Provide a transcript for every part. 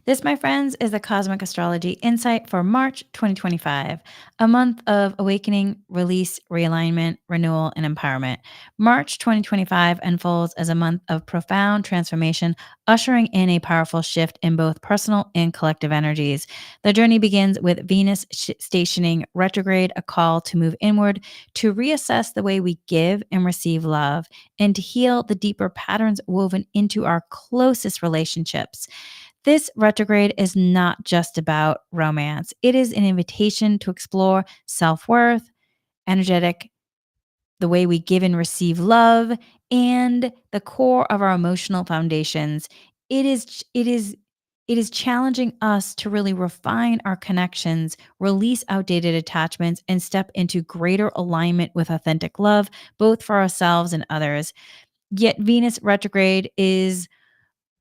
This, my friends, is the Cosmic Astrology Insight for March 2025, a month of awakening, release, realignment, renewal, and empowerment. March 2025 unfolds as a month of profound transformation, ushering in a powerful shift in both personal and collective energies. The journey begins with Venus stationing retrograde, a call to move inward, to reassess the way we give and receive love, and to heal the deeper patterns woven into our closest relationships. This retrograde is not just about romance. It is an invitation to explore self worth, energetic, the way we give and receive love, and the core of our emotional foundations. It is, it is, it is challenging us to really refine our connections, release outdated attachments, and step into greater alignment with authentic love, both for ourselves and others. Yet, Venus retrograde is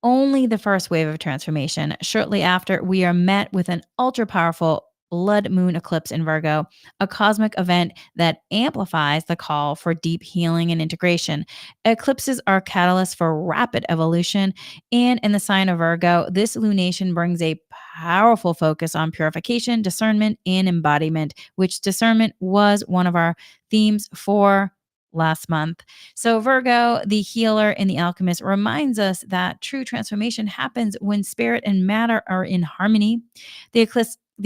only the first wave of transformation. Shortly after, we are met with an ultra powerful Blood Moon Eclipse in Virgo, a cosmic event that amplifies the call for deep healing and integration. Eclipses are catalysts for rapid evolution, and in the sign of Virgo, this lunation brings a powerful focus on purification, discernment, and embodiment, which discernment was one of our themes for last month. So, Virgo, the healer and the alchemist, reminds us that true transformation happens when spirit and matter are in harmony. The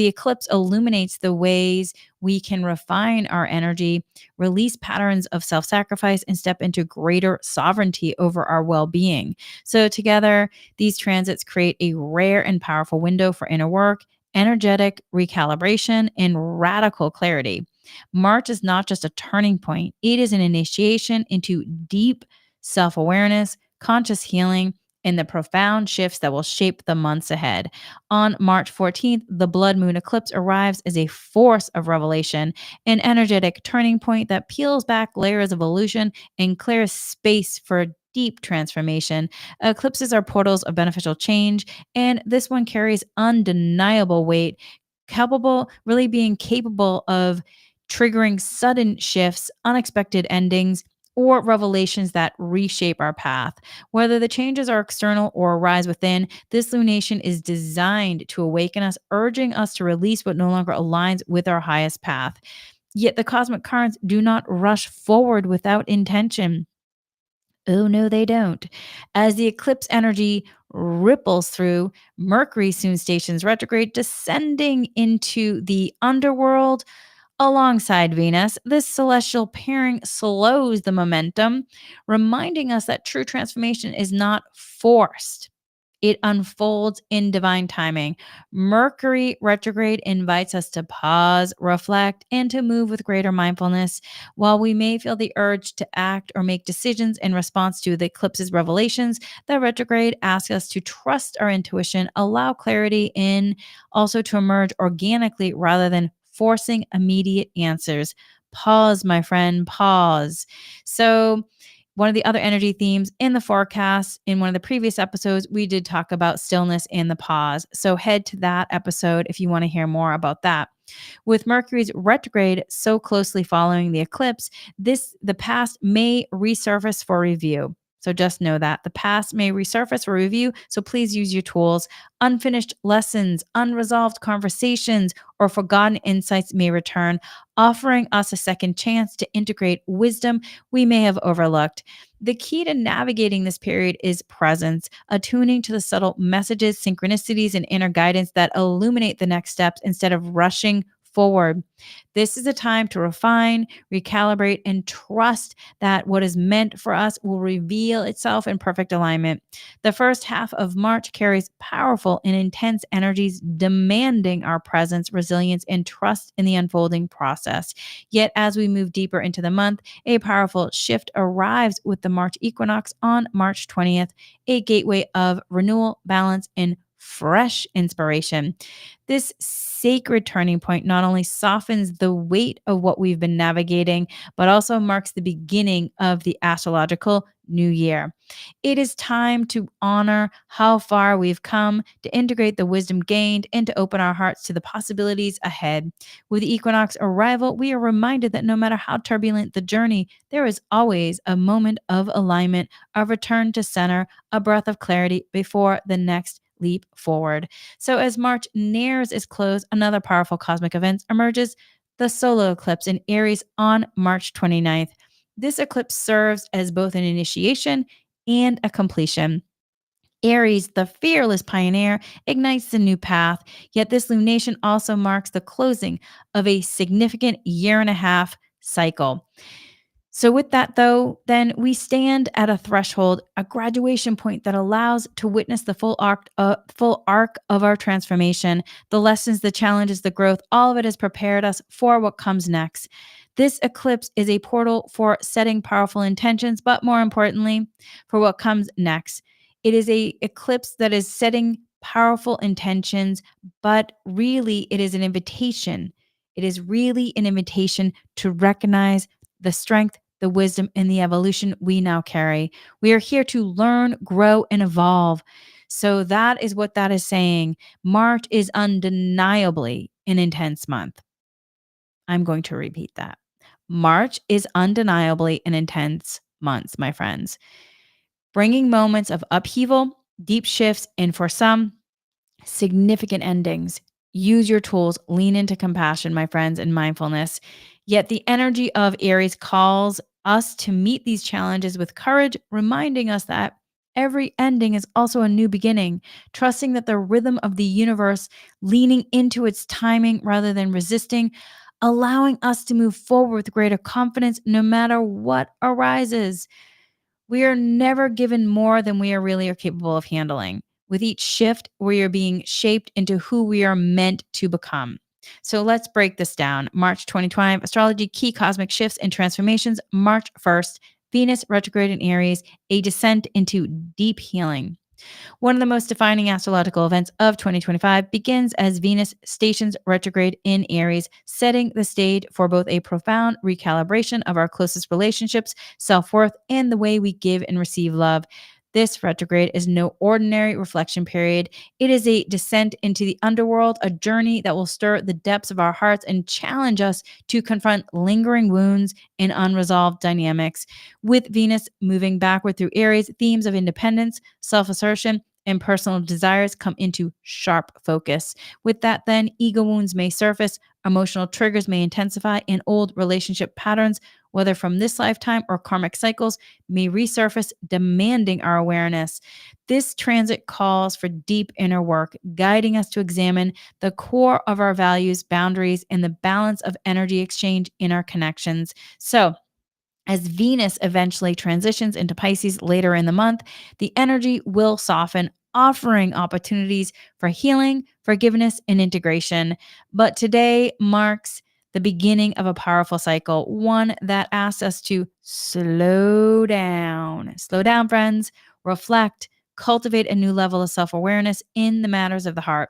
eclipse illuminates the ways we can refine our energy, release patterns of self sacrifice, and step into greater sovereignty over our well being. So, together, these transits create a rare and powerful window for inner work, energetic recalibration, and radical clarity. March is not just a turning point, it is an initiation into deep self awareness, conscious healing, and the profound shifts that will shape the months ahead. On March 14th, the Blood Moon Eclipse arrives as a force of revelation, an energetic turning point that peels back layers of illusion and clears space for deep transformation. Eclipses are portals of beneficial change, and this one carries undeniable weight, really being capable of triggering sudden shifts, unexpected endings, or revelations that reshape our path. Whether the changes are external or arise within, this lunation is designed to awaken us, urging us to release what no longer aligns with our highest path. Yet the cosmic currents do not rush forward without intention. Oh, no, they don't. As the eclipse energy ripples through, Mercury soon stations retrograde, descending into the underworld. Alongside Venus, this celestial pairing slows the momentum, reminding us that true transformation is not forced. It unfolds in divine timing. Mercury retrograde invites us to pause, reflect, and to move with greater mindfulness. While we may feel the urge to act or make decisions in response to the eclipse's revelations, the retrograde asks us to trust our intuition, allow clarity in, also to emerge organically rather than forcing immediate answers. Pause, my friend, pause. So, one of the other energy themes in the forecast in one of the previous episodes, we did talk about stillness and the pause. So, head to that episode if you want to hear more about that. With Mercury's retrograde so closely following the eclipse, the past may resurface for review. So just know that the past may resurface for review. So please use your tools. Unfinished lessons, unresolved conversations, or forgotten insights may return, offering us a second chance to integrate wisdom we may have overlooked. The key to navigating this period is presence, attuning to the subtle messages, synchronicities, and inner guidance that illuminate the next steps instead of rushing forward. This is a time to refine, recalibrate, and trust that what is meant for us will reveal itself in perfect alignment. The first half of March carries powerful and intense energies demanding our presence, resilience, and trust in the unfolding process. Yet, as we move deeper into the month, a powerful shift arrives with the March equinox on March 20th, a gateway of renewal, balance, and fresh inspiration. This sacred turning point not only softens the weight of what we've been navigating, but also marks the beginning of the astrological new year. It is time to honor how far we've come, to integrate the wisdom gained, and to open our hearts to the possibilities ahead. With the equinox arrival, we are reminded that no matter how turbulent the journey, there is always a moment of alignment, a return to center, a breath of clarity before the next leap forward. So, as March nears its close, another powerful cosmic event emerges, the solar eclipse in Aries on March 29th. This eclipse serves as both an initiation and a completion. Aries, the fearless pioneer, ignites a new path, yet this lunation also marks the closing of a significant year and a half cycle. So, with that, though, then we stand at a threshold, a graduation point that allows to witness the full arc of our transformation, the lessons, the challenges, the growth. All of it has prepared us for what comes next. This eclipse is a portal for setting powerful intentions, but more importantly, for what comes next. It is a eclipse that is setting powerful intentions, but really, it is an invitation. It is really an invitation to recognize the strength, the wisdom, and the evolution we now carry. We are here to learn, grow, and evolve. So that is what that is saying. March is undeniably an intense month. I'm going to repeat that. March is undeniably an intense month, my friends, bringing moments of upheaval, deep shifts, and for some, significant endings. Use your tools, lean into compassion, my friends, and mindfulness. Yet the energy of Aries calls us to meet these challenges with courage, reminding us that every ending is also a new beginning, trusting that the rhythm of the universe, leaning into its timing rather than resisting, allowing us to move forward with greater confidence no matter what arises. We are never given more than we are really are capable of handling. With each shift, we are being shaped into who we are meant to become. So let's break this down. March 2025, astrology, key cosmic shifts and transformations. March 1st, Venus retrograde in Aries, a descent into deep healing. One of the most defining astrological events of 2025 begins as Venus stations retrograde in Aries, setting the stage for both a profound recalibration of our closest relationships, self worth, and the way we give and receive love. This retrograde is no ordinary reflection period. It is a descent into the underworld, a journey that will stir the depths of our hearts and challenge us to confront lingering wounds and unresolved dynamics. With Venus moving backward through Aries, themes of independence, self assertion, and personal desires come into sharp focus. With that, then, ego wounds may surface, emotional triggers may intensify, and old relationship patterns, whether from this lifetime or karmic cycles, may resurface, demanding our awareness. This transit calls for deep inner work, guiding us to examine the core of our values, boundaries, and the balance of energy exchange in our connections. So, as Venus eventually transitions into Pisces later in the month, the energy will soften, offering opportunities for healing, forgiveness, and integration. But today marks the beginning of a powerful cycle, one that asks us to slow down. Slow down, friends, reflect, cultivate a new level of self awareness in the matters of the heart.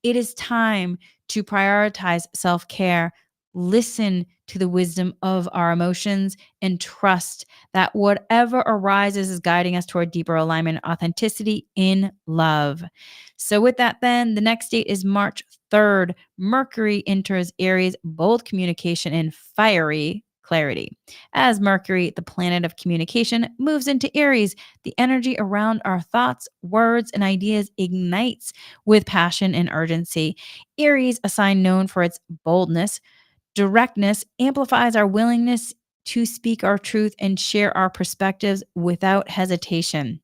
It is time to prioritize self care, listen to the wisdom of our emotions, and trust that whatever arises is guiding us toward deeper alignment and authenticity in love. So, with that, then, the next date is March 3rd. Mercury enters Aries, bold communication and fiery clarity. As Mercury, the planet of communication, moves into Aries, the energy around our thoughts, words, and ideas ignites with passion and urgency. Aries, a sign known for its boldness, directness, amplifies our willingness to speak our truth and share our perspectives without hesitation.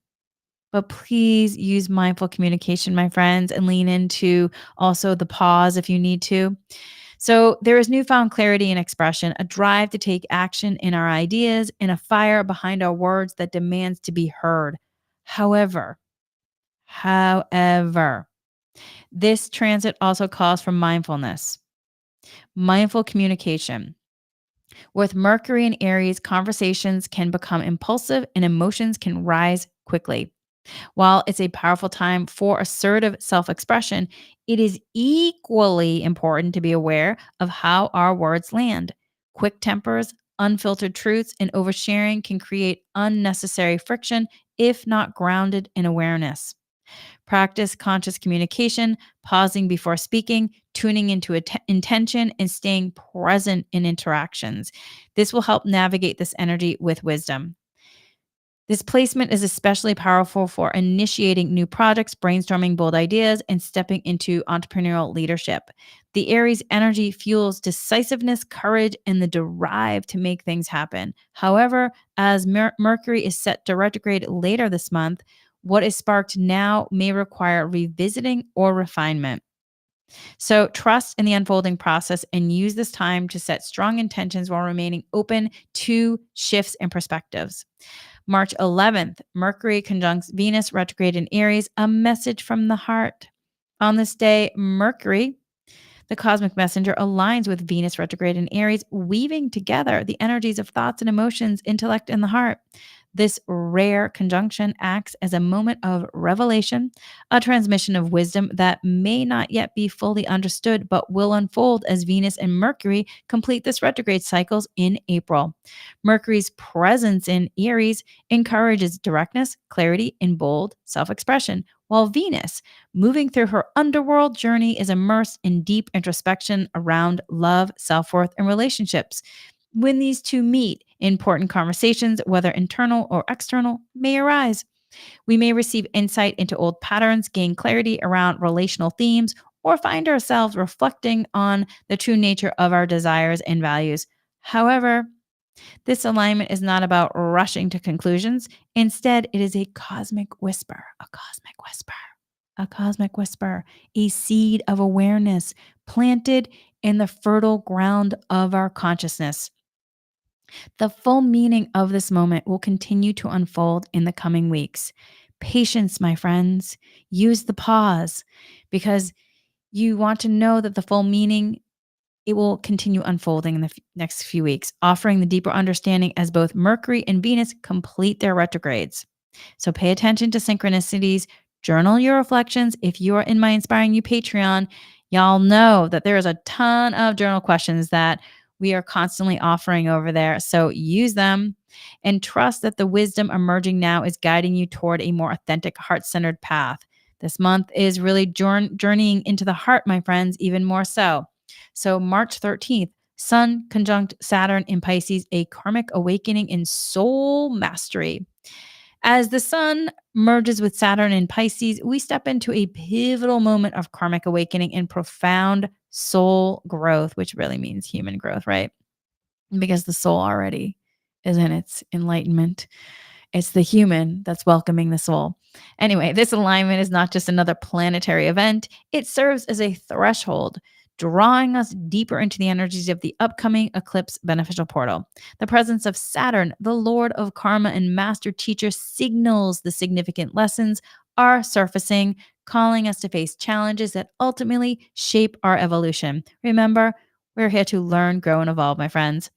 But please use mindful communication, my friends, and lean into also the pause if you need to. So there is newfound clarity in expression, a drive to take action in our ideas, and a fire behind our words that demands to be heard. However, this transit also calls for mindfulness, mindful communication. With Mercury in Aries, conversations can become impulsive and emotions can rise quickly. While it's a powerful time for assertive self expression, it is equally important to be aware of how our words land. Quick tempers, unfiltered truths, and oversharing can create unnecessary friction if not grounded in awareness. Practice conscious communication, pausing before speaking, tuning into intention, and staying present in interactions. This will help navigate this energy with wisdom. This placement is especially powerful for initiating new projects, brainstorming bold ideas, and stepping into entrepreneurial leadership. The Aries energy fuels decisiveness, courage, and the drive to make things happen. However, as Mercury is set to retrograde later this month, what is sparked now may require revisiting or refinement. So, trust in the unfolding process and use this time to set strong intentions while remaining open to shifts and perspectives. March 11th, Mercury conjuncts Venus retrograde in Aries, a message from the heart. On this day, Mercury, the cosmic messenger, aligns with Venus retrograde in Aries, weaving together the energies of thoughts and emotions, intellect, and the heart. This rare conjunction acts as a moment of revelation, a transmission of wisdom that may not yet be fully understood, but will unfold as Venus and Mercury complete this retrograde cycles in April. Mercury's presence in Aries encourages directness, clarity, and bold self expression, while Venus, moving through her underworld journey, is immersed in deep introspection around love, self worth, and relationships. When these two meet, important conversations, whether internal or external, may arise. We may receive insight into old patterns, gain clarity around relational themes, or find ourselves reflecting on the true nature of our desires and values. However, this alignment is not about rushing to conclusions. Instead, it is a cosmic whisper, a cosmic whisper, a seed of awareness planted in the fertile ground of our consciousness. The full meaning of this moment will continue to unfold in the coming weeks. Patience, my friends. Use the pause because you want to know that the full meaning, it will continue unfolding in the next few weeks, offering the deeper understanding as both Mercury and Venus complete their retrogrades. So pay attention to synchronicities, journal your reflections. If you are in my Inspiring You Patreon, y'all know that there is a ton of journal questions that we are constantly offering over there. So use them and trust that the wisdom emerging now is guiding you toward a more authentic, heart centered path. This month is really journeying into the heart, my friends, even more so. So, March 13th, Sun conjunct Saturn in Pisces, a karmic awakening in soul mastery. As the Sun merges with Saturn in Pisces, we step into a pivotal moment of karmic awakening and profound soul growth, which really means human growth, right? Because the soul already is in its enlightenment. It's the human that's welcoming the soul. Anyway, this alignment is not just another planetary event, it serves as a threshold, drawing us deeper into the energies of the upcoming eclipse beneficial portal. The presence of Saturn, the Lord of Karma and Master Teacher, signals the significant lessons are surfacing, calling us to face challenges that ultimately shape our evolution. Remember, we're here to learn, grow, and evolve, my friends.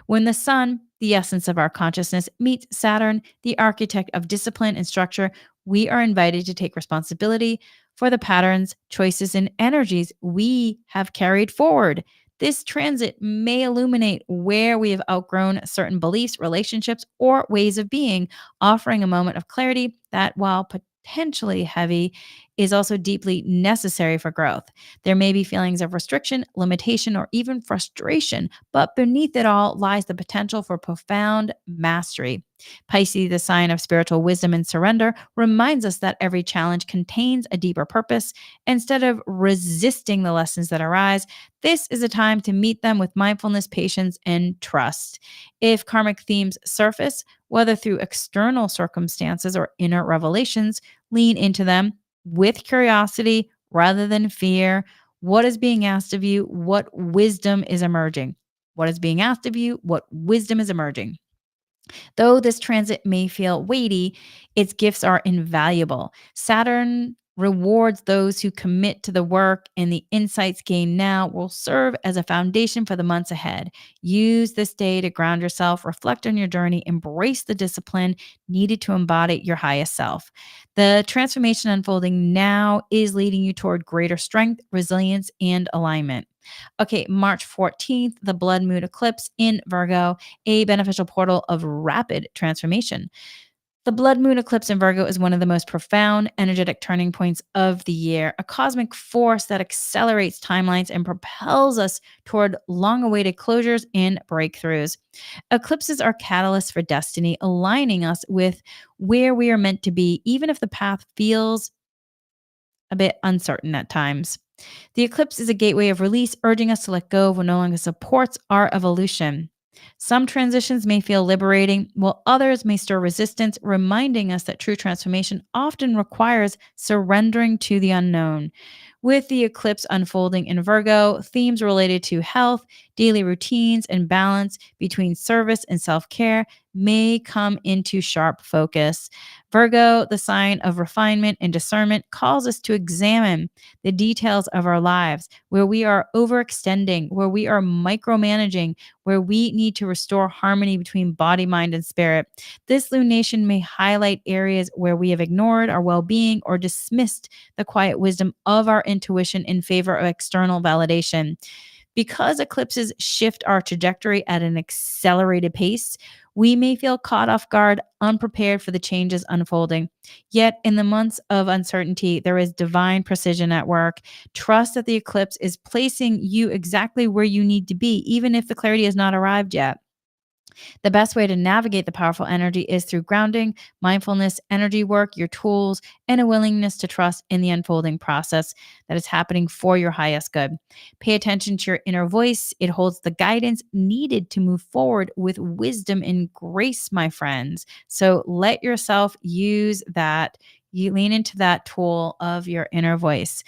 When the Sun, the essence of our consciousness, meets Saturn, the architect of discipline and structure, we are invited to take responsibility for the patterns, choices, and energies we have carried forward. This transit may illuminate where we have outgrown certain beliefs, relationships, or ways of being, offering a moment of clarity that, while potentially heavy, is also deeply necessary for growth. There may be feelings of restriction, limitation, or even frustration, but beneath it all lies the potential for profound mastery. Pisces, the sign of spiritual wisdom and surrender, reminds us that every challenge contains a deeper purpose. Instead of resisting the lessons that arise, this is a time to meet them with mindfulness, patience, and trust. If karmic themes surface, whether through external circumstances or inner revelations, lean into them with curiosity rather than fear. What is being asked of you? What wisdom is emerging? What is being asked of you? What wisdom is emerging? Though this transit may feel weighty, its gifts are invaluable. Saturn rewards those who commit to the work, and the insights gained now will serve as a foundation for the months ahead. Use this day to ground yourself, reflect on your journey, embrace the discipline needed to embody your highest self. The transformation unfolding now is leading you toward greater strength, resilience, and alignment. Okay, March 14th, the Blood Moon Eclipse in Virgo, a beneficial portal of rapid transformation. The blood moon eclipse in Virgo is one of the most profound energetic turning points of the year, a cosmic force that accelerates timelines and propels us toward long awaited closures and breakthroughs. Eclipses are catalysts for destiny, aligning us with where we are meant to be, even if the path feels a bit uncertain at times. The eclipse is a gateway of release, urging us to let go of what no longer supports our evolution. Some transitions may feel liberating, while others may stir resistance, reminding us that true transformation often requires surrendering to the unknown. With the eclipse unfolding in Virgo, themes related to health, daily routines, and balance between service and self care may come into sharp focus. Virgo, the sign of refinement and discernment, calls us to examine the details of our lives where we are overextending, where we are micromanaging, where we need to restore harmony between body, mind, and spirit. This lunation may highlight areas where we have ignored our well being or dismissed the quiet wisdom of our intuition in favor of external validation. Because eclipses shift our trajectory at an accelerated pace, we may feel caught off guard, unprepared for the changes unfolding. Yet, in the months of uncertainty, there is divine precision at work. Trust that the eclipse is placing you exactly where you need to be, even if the clarity has not arrived yet. The best way to navigate the powerful energy is through grounding, mindfulness, energy work, your tools, and a willingness to trust in the unfolding process that is happening for your highest good. Pay attention to your inner voice. It holds the guidance needed to move forward with wisdom and grace, my friends. So let yourself use that. You lean into that tool of your inner voice.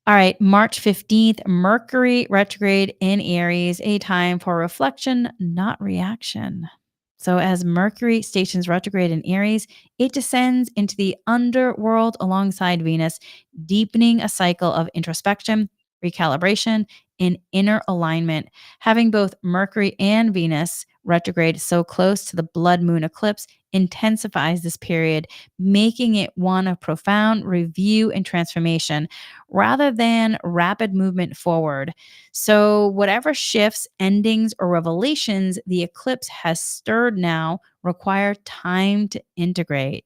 All right, March 15th, Mercury retrograde in Aries, a time for reflection, not reaction. So, as Mercury stations retrograde in Aries, it descends into the underworld alongside Venus, deepening a cycle of introspection, recalibration, and inner alignment. Having both Mercury and Venus retrograde so close to the blood moon eclipse intensifies this period, making it one of profound review and transformation rather than rapid movement forward. So, whatever shifts, endings, or revelations the eclipse has stirred now require time to integrate.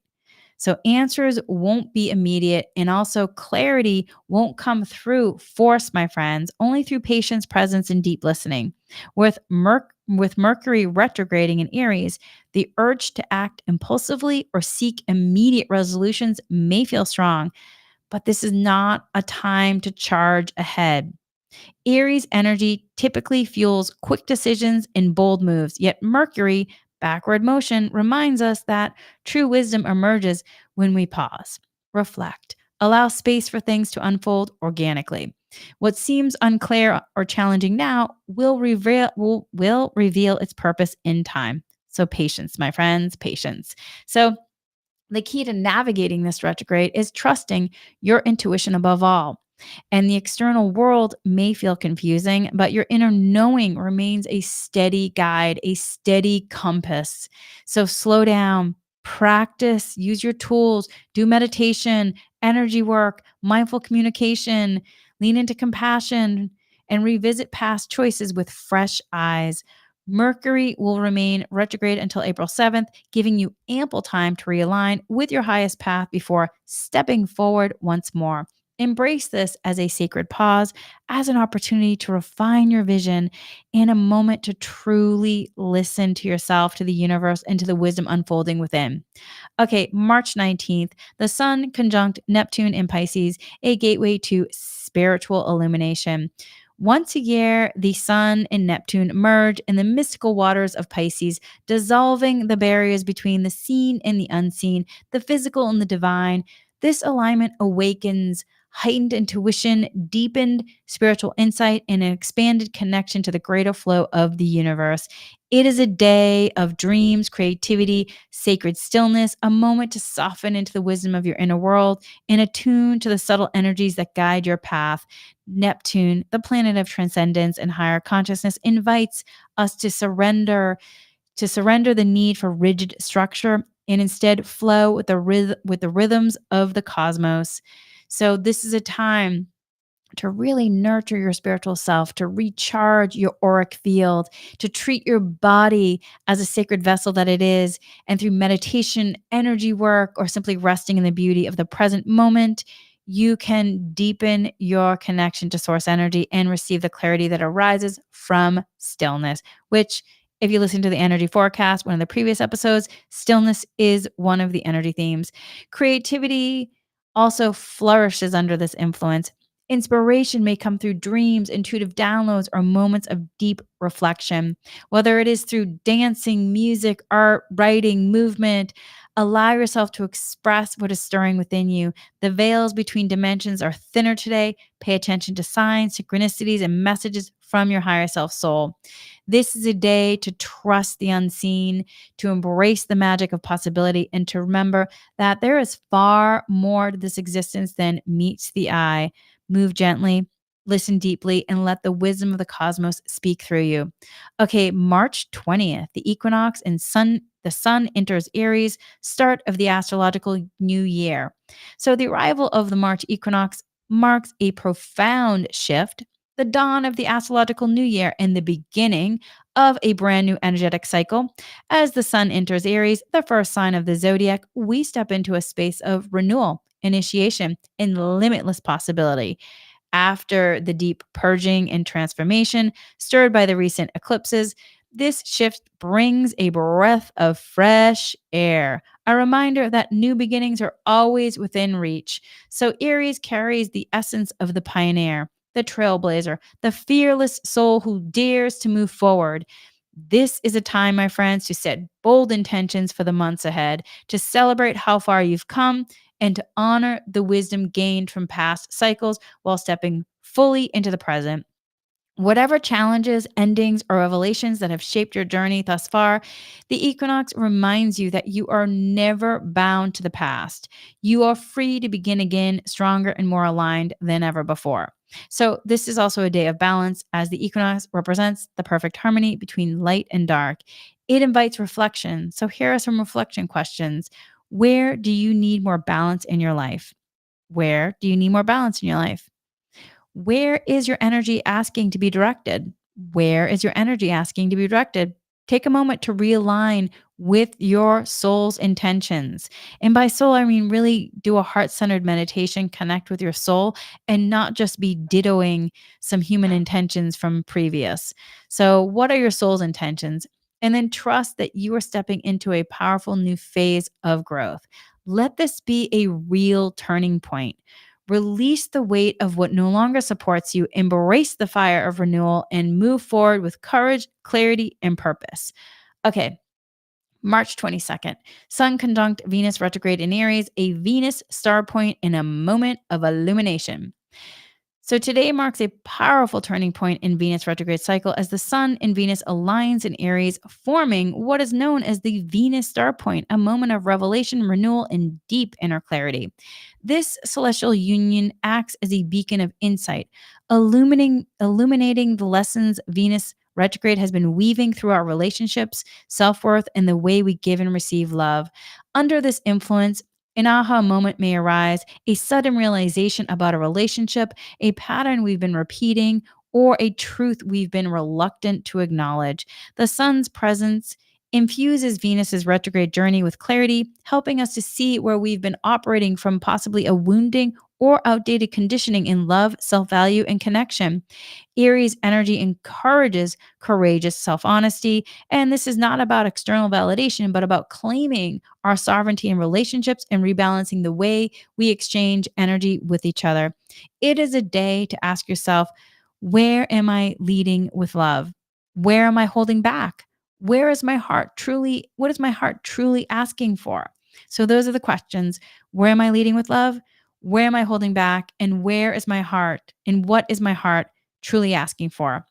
So, answers won't be immediate, and also clarity won't come through force, my friends, only through patience, presence, and deep listening. With Mercury retrograding in Aries, the urge to act impulsively or seek immediate resolutions may feel strong, but this is not a time to charge ahead. Aries energy typically fuels quick decisions and bold moves, yet Mercury, backward motion, reminds us that true wisdom emerges when we pause, reflect, allow space for things to unfold organically. What seems unclear or challenging now will reveal its purpose in time. So patience, my friends, patience. So the key to navigating this retrograde is trusting your intuition above all. And the external world may feel confusing, but your inner knowing remains a steady guide, a steady compass. So slow down, practice, use your tools, do meditation, energy work, mindful communication, lean into compassion, and revisit past choices with fresh eyes. Mercury will remain retrograde until April 7th, giving you ample time to realign with your highest path before stepping forward once more. Embrace this as a sacred pause, as an opportunity to refine your vision, and a moment to truly listen to yourself, to the universe, and to the wisdom unfolding within. Okay, March 19th, the Sun conjunct Neptune in Pisces, a gateway to spiritual illumination. Once a year, the Sun and Neptune merge in the mystical waters of Pisces, dissolving the barriers between the seen and the unseen, the physical and the divine. This alignment awakens heightened intuition, deepened spiritual insight, and an expanded connection to the greater flow of the universe. It is a day of dreams, creativity, sacred stillness, a moment to soften into the wisdom of your inner world and attune to the subtle energies that guide your path. Neptune, the planet of transcendence and higher consciousness, invites us to surrender the need for rigid structure and instead flow with the rhythms of the cosmos. So this is a time to really nurture your spiritual self, to recharge your auric field, to treat your body as a sacred vessel that it is. And through meditation, energy work, or simply resting in the beauty of the present moment, you can deepen your connection to source energy and receive the clarity that arises from stillness, which, if you listen to the energy forecast, one of the previous episodes, stillness is one of the energy themes. Creativity also flourishes under this influence. Inspiration may come through dreams, intuitive downloads, or moments of deep reflection. Whether it is through dancing, music, art, writing, movement, allow yourself to express what is stirring within you. The veils between dimensions are thinner today. Pay attention to signs, synchronicities, and messages from your higher self soul. This is a day to trust the unseen, to embrace the magic of possibility, and to remember that there is far more to this existence than meets the eye. Move gently, listen deeply, and let the wisdom of the cosmos speak through you. Okay, March 20th, the equinox and the sun enters Aries, start of the astrological new year. So the arrival of the March equinox marks a profound shift, the dawn of the astrological new year, and the beginning of a brand new energetic cycle. As the sun enters Aries, the first sign of the zodiac, we step into a space of renewal, initiation, and limitless possibility. After the deep purging and transformation stirred by the recent eclipses, this shift brings a breath of fresh air, a reminder that new beginnings are always within reach. So Aries carries the essence of the pioneer, the trailblazer, the fearless soul who dares to move forward. This is a time, my friends, to set bold intentions for the months ahead, to celebrate how far you've come, and to honor the wisdom gained from past cycles while stepping fully into the present. Whatever challenges, endings, or revelations that have shaped your journey thus far, the equinox reminds you that you are never bound to the past. You are free to begin again, stronger and more aligned than ever before. So, this is also a day of balance, as the equinox represents the perfect harmony between light and dark. It invites reflection. So, here are some reflection questions. Where do you need more balance in your life? Where do you need more balance in your life? Where is your energy asking to be directed? Where is your energy asking to be directed? Take a moment to realign with your soul's intentions. And by soul, I mean really do a heart centered meditation, connect with your soul, and not just be dittoing some human intentions from previous. So, what are your soul's intentions? And then trust that you are stepping into a powerful new phase of growth. Let this be a real turning point. Release the weight of what no longer supports you, embrace the fire of renewal, and move forward with courage, clarity, and purpose. Okay, March 22nd, Sun conjunct Venus retrograde in Aries, a Venus star point in a moment of illumination. So today marks a powerful turning point in Venus retrograde cycle as the Sun and Venus aligns in Aries, forming what is known as the Venus star point, a moment of revelation, renewal, and deep inner clarity. This celestial union acts as a beacon of insight, illuminating the lessons Venus retrograde has been weaving through our relationships, self-worth, and the way we give and receive love. Under this influence, an aha moment may arise, a sudden realization about a relationship, a pattern we've been repeating, or a truth we've been reluctant to acknowledge. The sun's presence infuses Venus's retrograde journey with clarity, helping us to see where we've been operating from possibly a wounding or outdated conditioning in love, self value, and connection. Aries energy encourages courageous self honesty. And this is not about external validation, but about claiming our sovereignty in relationships and rebalancing the way we exchange energy with each other. It is a day to ask yourself, where am I leading with love? Where am I holding back? What is my heart truly asking for? So those are the questions. Where am I leading with love? Where am I holding back? And where is my heart? And what is my heart truly asking for?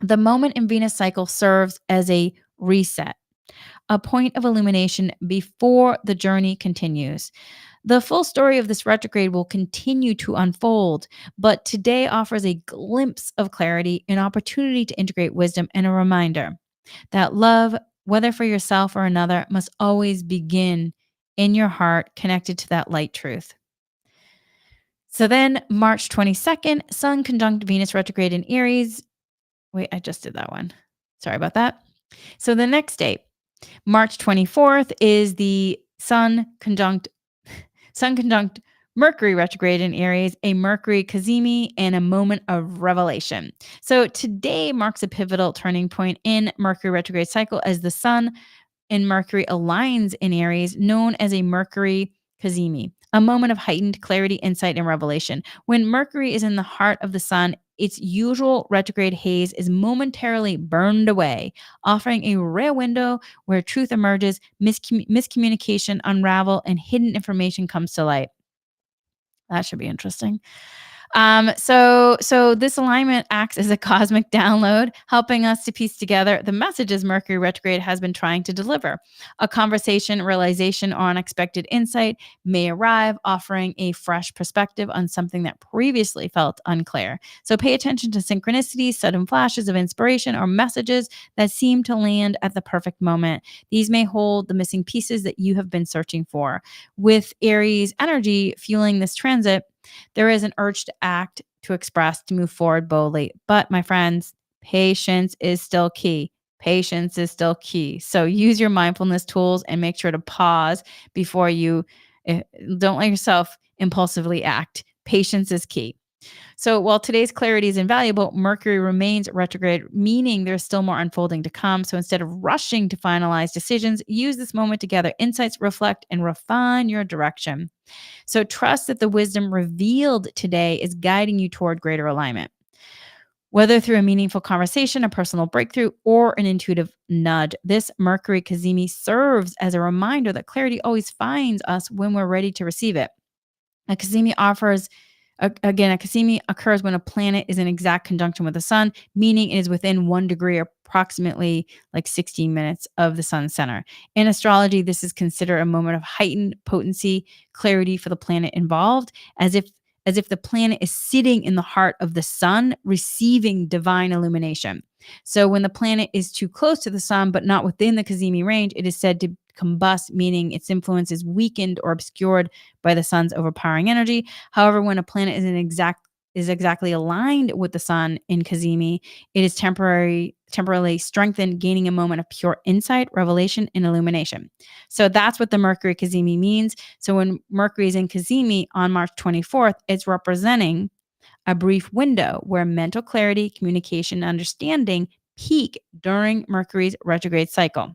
The moment in Venus cycle serves as a reset, a point of illumination before the journey continues. The full story of this retrograde will continue to unfold, but today offers a glimpse of clarity, an opportunity to integrate wisdom, and a reminder that love, whether for yourself or another, must always begin in your heart, connected to that light truth. So then March 22nd, Sun conjunct Venus retrograde in Aries. Wait, I just did that one. Sorry about that. So the next date, March 24th, is the Sun conjunct Mercury retrograde in Aries, a Mercury Kazemi, and a moment of revelation. So today marks a pivotal turning point in Mercury retrograde cycle as the Sun and Mercury aligns in Aries, known as a Mercury Kazemi, a moment of heightened clarity, insight, and revelation. When Mercury is in the heart of the Sun, its usual retrograde haze is momentarily burned away, offering a rare window where truth emerges, miscommunication unravel, and hidden information comes to light. That should be interesting. So this alignment acts as a cosmic download, helping us to piece together the messages Mercury retrograde has been trying to deliver. A conversation, realization, or unexpected insight may arrive, offering a fresh perspective on something that previously felt unclear. So pay attention to synchronicities, sudden flashes of inspiration, or messages that seem to land at the perfect moment. These may hold the missing pieces that you have been searching for. With Aries energy fueling this transit, there is an urge to act, to express, to move forward boldly. But my friends, patience is still key. Patience is still key. So use your mindfulness tools and make sure to pause before you eh, don't let yourself impulsively act. Patience is key. So while today's clarity is invaluable, Mercury remains retrograde, meaning there's still more unfolding to come. So instead of rushing to finalize decisions, use this moment to gather insights, reflect, and refine your direction. So trust that the wisdom revealed today is guiding you toward greater alignment. Whether through a meaningful conversation, a personal breakthrough, or an intuitive nudge, this Mercury Kazemi serves as a reminder that clarity always finds us when we're ready to receive it. A Kazemi offers Again, a Cassini occurs when a planet is in exact conjunction with the sun, meaning it is within 1 degree, approximately like 16 minutes of the sun's center. In astrology, this is considered a moment of heightened potency, clarity for the planet involved, as if the planet is sitting in the heart of the sun, receiving divine illumination. So when the planet is too close to the sun, but not within the Kazemi range, it is said to combust, meaning its influence is weakened or obscured by the sun's overpowering energy. However, when a planet is exactly aligned with the sun in Kazemi, it is temporarily strengthened, gaining a moment of pure insight, revelation, and illumination. So that's what the Mercury Kazemi means. So when Mercury is in Kazemi on March 24th, it's representing a brief window where mental clarity, communication, and understanding peak during Mercury's retrograde cycle.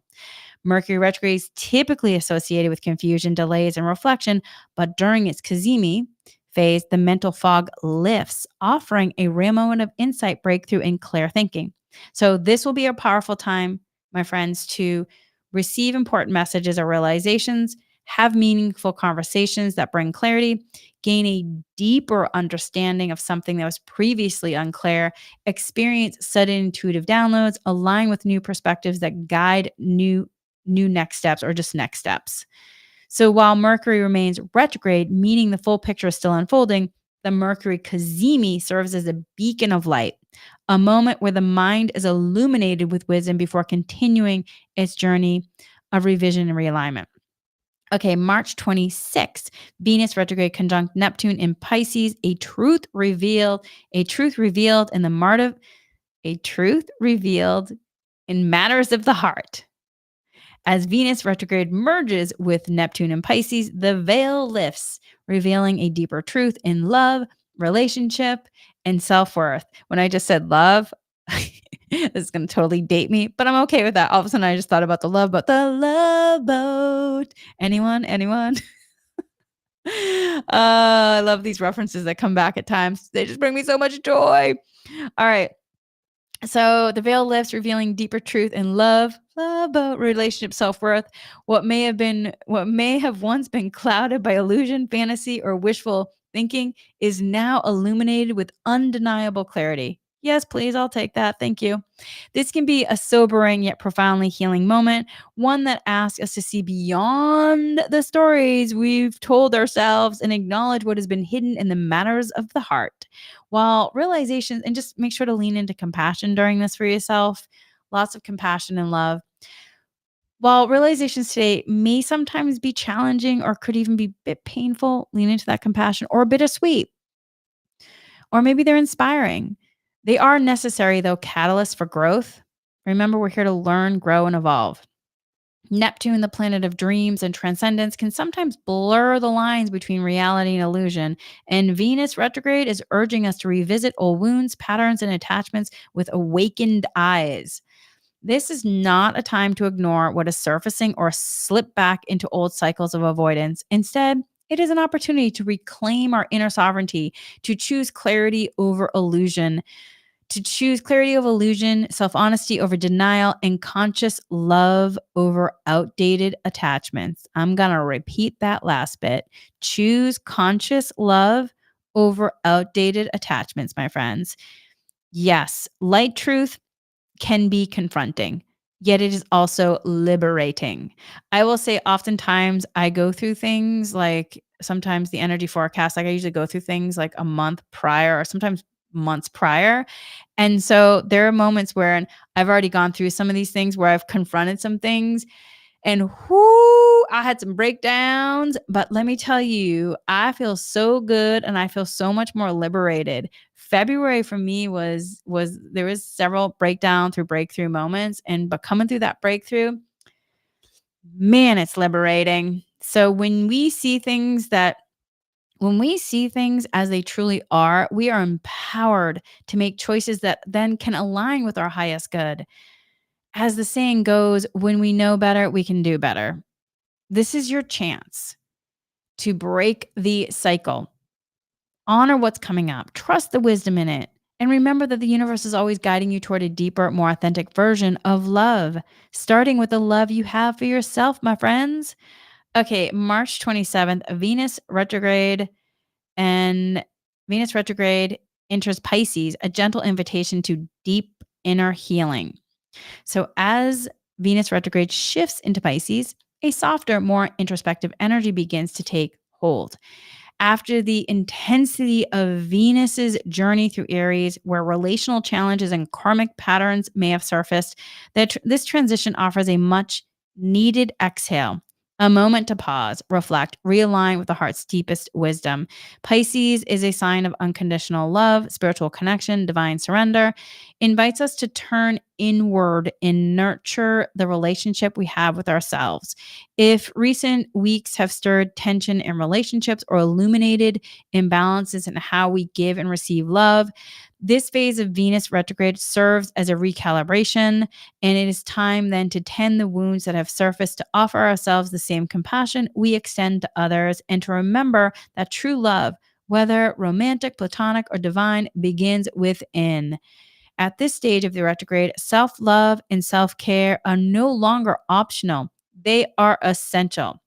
Mercury retrograde is typically associated with confusion, delays, and reflection, but during its Kazemi phase, the mental fog lifts, offering a rare moment of insight, breakthrough, and clear thinking. So, this will be a powerful time, my friends, to receive important messages or realizations, have meaningful conversations that bring clarity, gain a deeper understanding of something that was previously unclear, experience sudden intuitive downloads, align with new perspectives that guide new next steps or just next steps. So while Mercury remains retrograde, meaning the full picture is still unfolding, the Mercury Kazemi serves as a beacon of light, a moment where the mind is illuminated with wisdom before continuing its journey of revision and realignment. Okay, March 26th, Venus retrograde conjunct Neptune in Pisces, a truth revealed in the Marta, a truth revealed in matters of the heart. As Venus retrograde merges with Neptune and Pisces, the veil lifts, revealing a deeper truth in love, relationship, and self worth. When I just said love, this is going to totally date me, but I'm okay with that. All of a sudden, I just thought about the love boat. The love boat. Anyone? Anyone? I love these references that come back at times. They just bring me so much joy. All right. So the veil lifts, revealing deeper truth in love about relationship, self-worth. What may have once been clouded by illusion, fantasy, or wishful thinking is now illuminated with undeniable clarity. Yes, please, I'll take that. Thank you. This can be a sobering yet profoundly healing moment, one that asks us to see beyond the stories we've told ourselves and acknowledge what has been hidden in the matters of the heart. While realizations, and just make sure to lean into compassion during this for yourself, lots of compassion and love. While realizations today may sometimes be challenging or could even be a bit painful, lean into that compassion or bittersweet. or maybe they're inspiring. They are necessary, though, catalysts for growth. Remember, we're here to learn, grow, and evolve. Neptune, the planet of dreams and transcendence, can sometimes blur the lines between reality and illusion. And Venus retrograde is urging us to revisit old wounds, patterns, and attachments with awakened eyes. This is not a time to ignore what is surfacing or slip back into old cycles of avoidance. Instead, it is an opportunity to reclaim our inner sovereignty, to choose clarity over illusion, self honesty over denial, and conscious love over outdated attachments. I'm going to repeat that last bit. Choose conscious love over outdated attachments, my friends. Yes, light truth can be confronting, yet it is also liberating. I will say, oftentimes I go through things like sometimes the energy forecast, like I usually go through things like a month prior or sometimes months prior. And so there are moments where I've already gone through some of these things where I've confronted some things and whoo, I had some breakdowns, but let me tell you, I feel so good and I feel so much more liberated. February for me was there was several breakdown through breakthrough moments, and but coming through that breakthrough, man, it's liberating. So when we see things as they truly are, we are empowered to make choices that then can align with our highest good. As the saying goes, when we know better, we can do better. This is your chance to break the cycle. Honor what's coming up. Trust the wisdom in it. And remember that the universe is always guiding you toward a deeper, more authentic version of love, starting with the love you have for yourself, my friends. Okay, March 27th, and Venus retrograde enters Pisces, a gentle invitation to deep inner healing. So as Venus retrograde shifts into Pisces, a softer, more introspective energy begins to take hold. After the intensity of Venus's journey through Aries, where relational challenges and karmic patterns may have surfaced, this transition offers a much needed exhale, a moment to pause, reflect, realign with the heart's deepest wisdom. Pisces is a sign of unconditional love, spiritual connection, divine surrender, invites us to turn inward and nurture the relationship we have with ourselves. If recent weeks have stirred tension in relationships or illuminated imbalances in how we give and receive love, this phase of Venus retrograde serves as a recalibration, and it is time then to tend the wounds that have surfaced, to offer ourselves the same compassion we extend to others, and to remember that true love, whether romantic, platonic, or divine, begins within. At this stage of the retrograde, self love and self care are no longer optional, they are essential.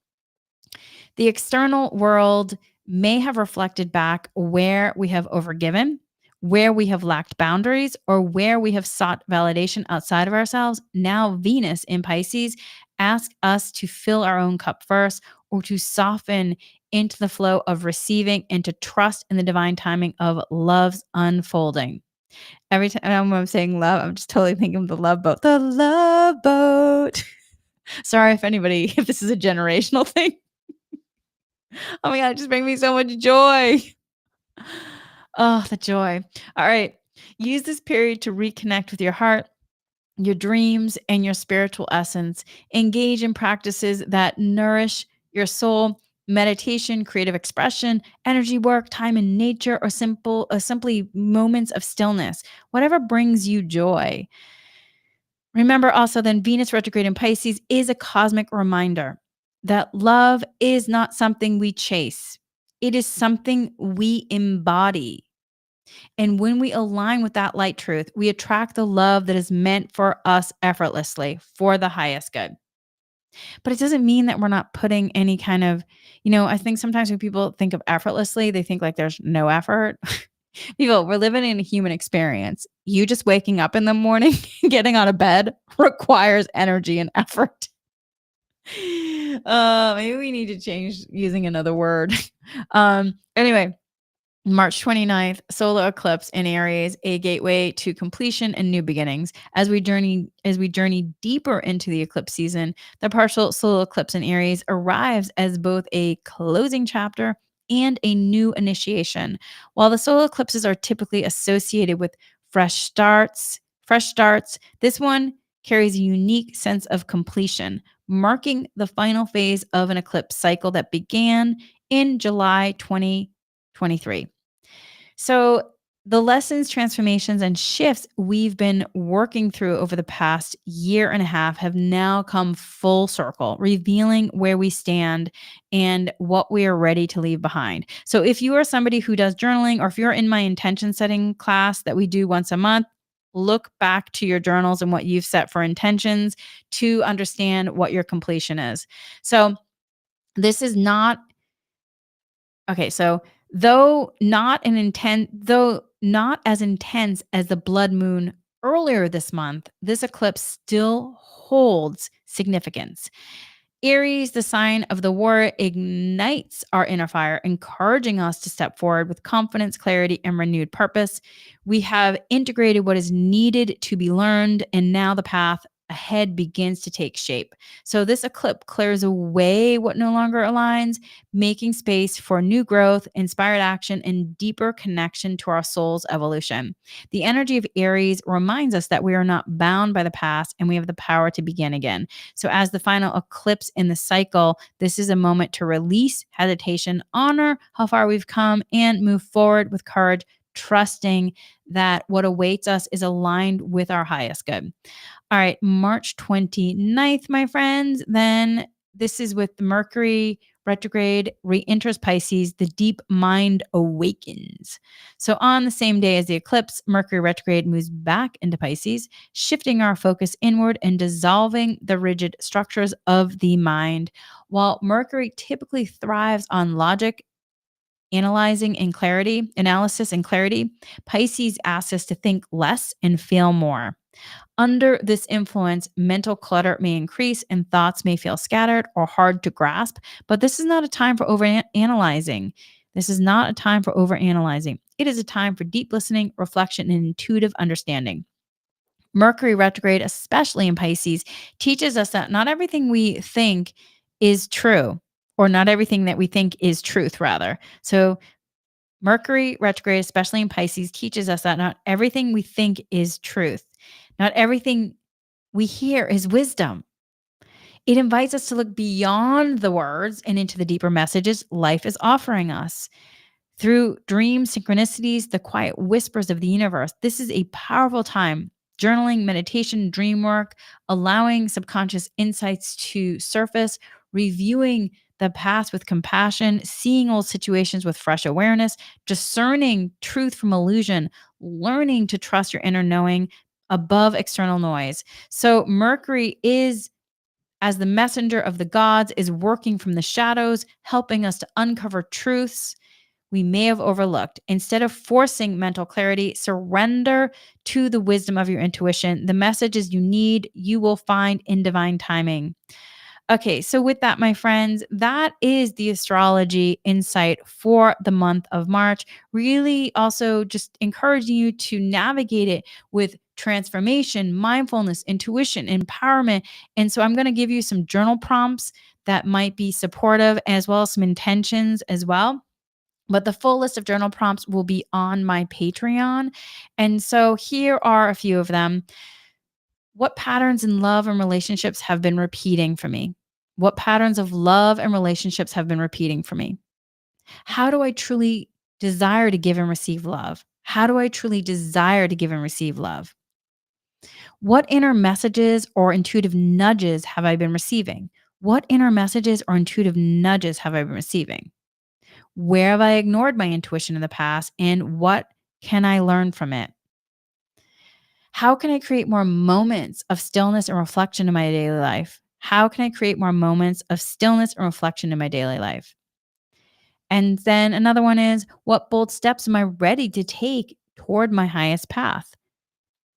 The external world may have reflected back where we have overgiven, where we have lacked boundaries, or where we have sought validation outside of ourselves. Now, Venus in Pisces asks us to fill our own cup first, or to soften into the flow of receiving and to trust in the divine timing of love's unfolding. Every time I'm saying love, I'm just totally thinking of the love boat. The love boat. Sorry if this is a generational thing. Oh my God, it just brings me so much joy. Oh, the joy. All right. Use this period to reconnect with your heart, your dreams, and your spiritual essence. Engage in practices that nourish your soul. Meditation, creative expression, energy work, time in nature, or simply moments of stillness. Whatever brings you joy. Remember also, then, Venus retrograde in Pisces is a cosmic reminder that love is not something we chase. It is something we embody. And when we align with that light truth, we attract the love that is meant for us effortlessly for the highest good. But it doesn't mean that we're not putting any kind of, I think sometimes when people think of effortlessly, they think like there's no effort. People, we're living in a human experience. You just waking up in the morning, getting out of bed requires energy and effort. Maybe we need to change using another word. Anyway, March 29th, solar eclipse in Aries, a gateway to completion and new beginnings. As we journey deeper into the eclipse season, the partial solar eclipse in Aries arrives as both a closing chapter and a new initiation. While the solar eclipses are typically associated with fresh starts, this one carries a unique sense of completion, marking the final phase of an eclipse cycle that began in July 2023. So, the lessons, transformations, and shifts we've been working through over the past year and a half have now come full circle, revealing where we stand and what we are ready to leave behind. So, if you are somebody who does journaling, or if you're in my intention setting class that we do once a month, look back to your journals and what you've set for intentions to understand what your completion is. So, this is not Okay, so though not as intense as the blood moon earlier this month, this eclipse still holds significance. Aries, the sign of the war, ignites our inner fire, encouraging us to step forward with confidence, clarity, and renewed purpose. We have integrated what is needed to be learned, and now the path ahead begins to take shape. So, this eclipse clears away what no longer aligns, making space for new growth, inspired action, and deeper connection to our soul's evolution. The energy of Aries reminds us that we are not bound by the past and we have the power to begin again. So, as the final eclipse in the cycle, this is a moment to release hesitation, honor how far we've come, and move forward with courage, trusting that what awaits us is aligned with our highest good. All right, March 29th, my friends. Then this is with Mercury retrograde re-enters Pisces, the deep mind awakens. So on the same day as the eclipse, Mercury retrograde moves back into Pisces, shifting our focus inward and dissolving the rigid structures of the mind. While Mercury typically thrives on logic, analysis and clarity, Pisces asks us to think less and feel more. Under this influence, mental clutter may increase and thoughts may feel scattered or hard to grasp, but this is not a time for overanalyzing. This is not a time for overanalyzing. It is a time for deep listening, reflection, and intuitive understanding. Mercury retrograde, especially in Pisces, teaches us that not everything we think is true, or not everything that we think is truth, rather. So, Mercury retrograde, especially in Pisces, teaches us that not everything we think is truth. Not everything we hear is wisdom. It invites us to look beyond the words and into the deeper messages life is offering us. Through dreams, synchronicities, the quiet whispers of the universe, this is a powerful time. Journaling, meditation, dream work, allowing subconscious insights to surface, reviewing the past with compassion, seeing old situations with fresh awareness, discerning truth from illusion, learning to trust your inner knowing above external noise. So, Mercury is, as the messenger of the gods, is working from the shadows, helping us to uncover truths we may have overlooked. Instead of forcing mental clarity, surrender to the wisdom of your intuition. The messages you need, you will find in divine timing. Okay, so with that, my friends, that is the astrology insight for the month of March. Really also just encouraging you to navigate it with transformation, mindfulness, intuition, empowerment. And so I'm going to give you some journal prompts that might be supportive, as well as some intentions as well. But the full list of journal prompts will be on my Patreon. And so here are a few of them. What patterns in love and relationships have been repeating for me? What patterns of love and relationships have been repeating for me? How do I truly desire to give and receive love? How do I truly desire to give and receive love? What inner messages or intuitive nudges have I been receiving? What inner messages or intuitive nudges have I been receiving? Where have I ignored my intuition in the past, and what can I learn from it? How can I create more moments of stillness and reflection in my daily life? How can I create more moments of stillness and reflection in my daily life? And then another one is, what bold steps am I ready to take toward my highest path?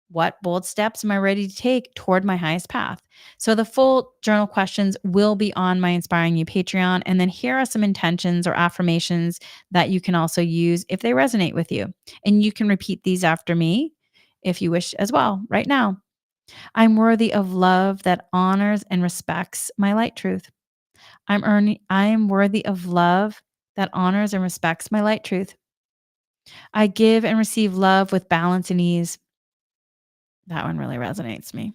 What bold steps am I ready to take toward my highest path? So the full journal questions will be on my Inspiring You Patreon. And then here are some intentions or affirmations that you can also use if they resonate with you. And you can repeat these after me if you wish as well right now. I'm worthy of love that honors and respects my light truth. I am worthy of love that honors and respects my light truth. I give and receive love with balance and ease. That one really resonates me.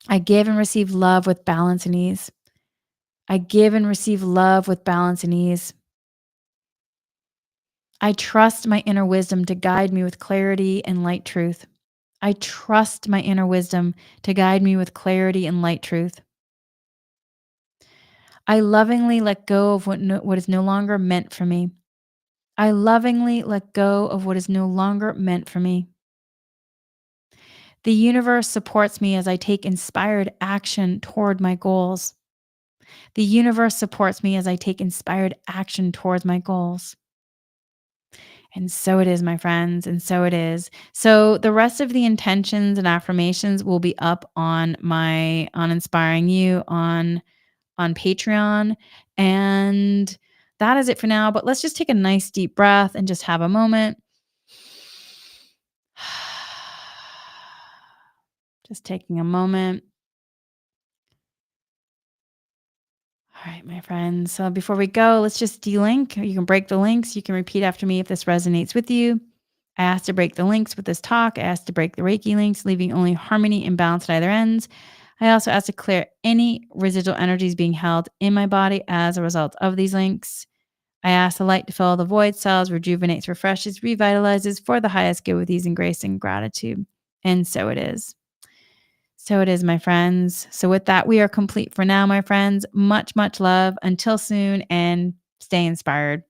I give and receive love with balance and ease. I give and receive love with balance and ease. I trust my inner wisdom to guide me with clarity and light truth. I trust my inner wisdom to guide me with clarity and light truth. I lovingly let go of what is no longer meant for me. I lovingly let go of what is no longer meant for me. The universe supports me as I take inspired action toward my goals. The universe supports me as I take inspired action towards my goals. And so it is, my friends, and so it is. So the rest of the intentions and affirmations will be up on my on Inspiring You on Patreon. And that is it for now. But let's just take a nice deep breath and just have a moment. Just taking a moment. All right, my friends. So before we go, let's just de-link. You can break the links. You can repeat after me if this resonates with you. I asked to break the links with this talk. I asked to break the Reiki links, leaving only harmony and balance at either ends. I also asked to clear any residual energies being held in my body as a result of these links. I ask the light to fill the void cells, rejuvenates, refreshes, revitalizes for the highest good with ease and grace and gratitude. And so it is. So it is, my friends. So with that, we are complete for now, my friends. Much, much love. Until soon, and stay inspired.